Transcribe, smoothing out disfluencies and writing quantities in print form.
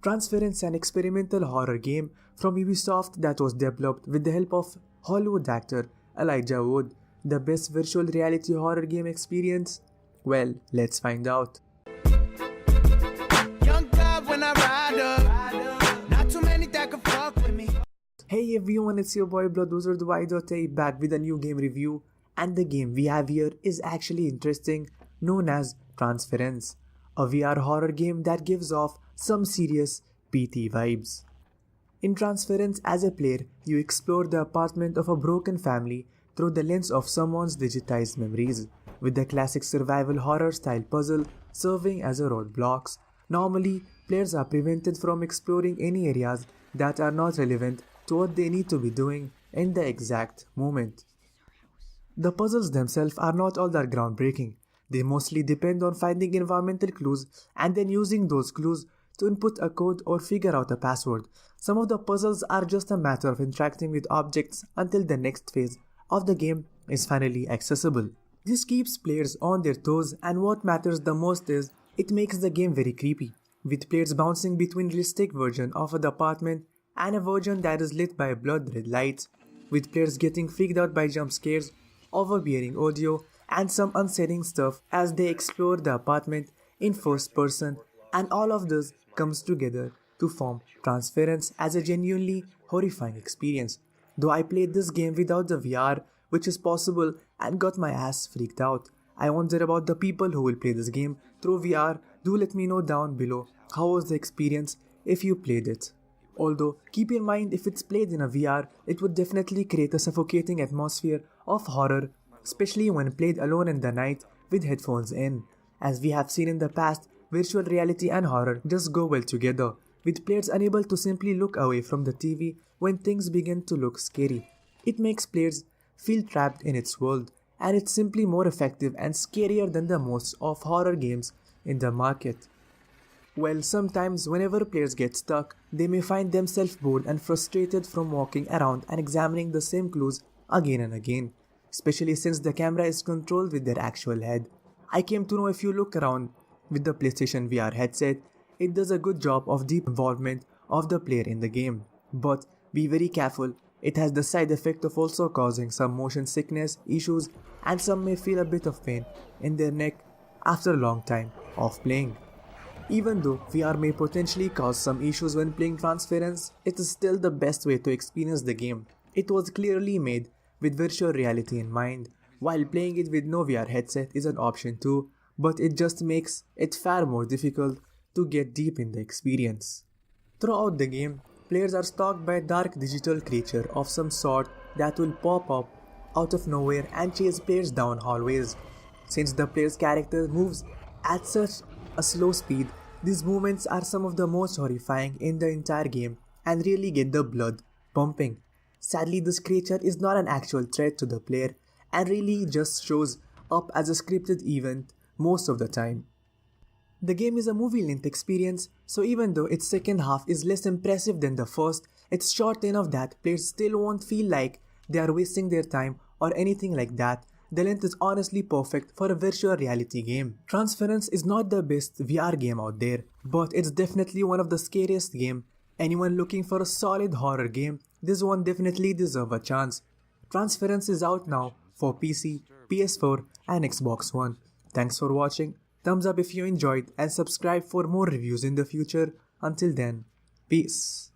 Transference, an experimental horror game from Ubisoft that was developed with the help of Hollywood actor Elijah Wood. The best virtual reality horror game experience? Well, let's find out. Hey everyone, it's your boy BloodWizard back with a new game review, and the game we have here is actually interesting, known as Transference, a VR horror game that gives off some serious PT vibes. In Transference, as a player, you explore the apartment of a broken family through the lens of someone's digitized memories, with the classic survival horror style puzzle serving as a roadblocks. Normally, players are prevented from exploring any areas that are not relevant to what they need to be doing in the exact moment. The puzzles themselves are not all that groundbreaking. They mostly depend on finding environmental clues and then using those clues to input a code or figure out a password. Some of the puzzles are just a matter of interacting with objects until the next phase of the game is finally accessible. This keeps players on their toes, and what matters the most is it makes the game very creepy, with players bouncing between realistic version of the apartment and a version that is lit by blood red lights, with players getting freaked out by jump scares, overbearing audio, and some unsettling stuff as they explore the apartment in first person, and all of this comes together to form Transference as a genuinely horrifying experience. Though I played this game without the VR, which is possible, and got my ass freaked out. I wonder about the people who will play this game through VR. Do let me know down below how was the experience if you played it. Although, keep in mind, if it's played in a VR, it would definitely create a suffocating atmosphere of horror, especially when played alone in the night with headphones in. As we have seen in the past, virtual reality and horror just go well together, with players unable to simply look away from the TV when things begin to look scary. It makes players feel trapped in its world, and it's simply more effective and scarier than the most of horror games in the market. Well, sometimes whenever players get stuck, they may find themselves bored and frustrated from walking around and examining the same clues again and again, especially since the camera is controlled with their actual head. I came to know if you look around with the PlayStation VR headset, it does a good job of deep involvement of the player in the game. But be very careful, it has the side effect of also causing some motion sickness issues, and some may feel a bit of pain in their neck after a long time of playing. Even though VR may potentially cause some issues when playing Transference, it is still the best way to experience the game. It was clearly made with virtual reality in mind, while playing it with no VR headset is an option too, but it just makes it far more difficult to get deep in the experience. Throughout the game, players are stalked by a dark digital creature of some sort that will pop up out of nowhere and chase players down hallways. Since the player's character moves at such a slow speed, these movements are some of the most horrifying in the entire game and really get the blood pumping. Sadly, this creature is not an actual threat to the player and really just shows up as a scripted event most of the time. The game is a movie-length experience, so even though its second half is less impressive than the first, it's short enough that players still won't feel like they are wasting their time or anything like that. The length is honestly perfect for a virtual reality game. Transference is not the best VR game out there, but it's definitely one of the scariest game. Anyone looking for a solid horror game, this one definitely deserves a chance. Transference is out now for PC, PS4 and Xbox One. Thanks for watching. Thumbs up if you enjoyed and subscribe for more reviews in the future. Until then, peace.